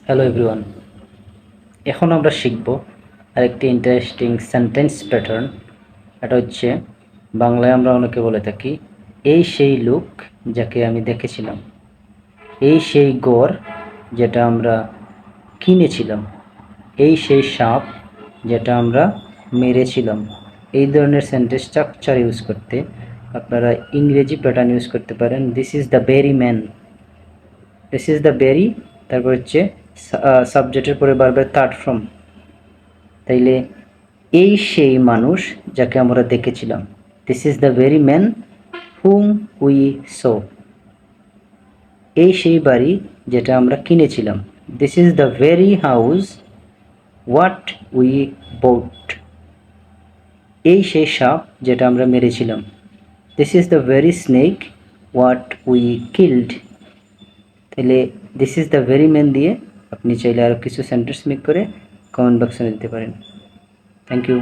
Hello everyone, এখন আমরা শিখব আরেকটি ইন্টারেস্টিং সেন্টেন্স প্যাটার্ন। এটা হচ্ছে বাংলায় আমরা অনেকে বলে থাকি এই সেই লোক যাকে আমি দেখেছিলাম, এই সেই গড় যেটা আমরা কিনেছিলাম, এই সেই সাপ যেটা আমরা মেরেছিলাম। এই ধরনের সেন্টেন্স স্ট্রাকচার ইউজ করতে আপনারা ইংরেজি প্যাটার্ন ইউজ করতে পারেন। This is the very man, this is the very, তারপর হচ্ছে সাবজেক্টের পরে বারবার থার্ড ফর্ম। তাইলে এই সেই মানুষ যাকে আমরা দেখেছিলাম, this is the very man whom we saw. এই সেই বাড়ি যেটা আমরা কিনেছিলাম, this is the very house what we bought. এই সেই সাপ যেটা আমরা মেরেছিলাম, this is the very snake what we killed. তাহলে this is the very man দিয়ে আপনি চাইলে আরও কিছু সেন্টেন্স মেক করে কমেন্ট বক্সে দিতে পারেন। Thank you.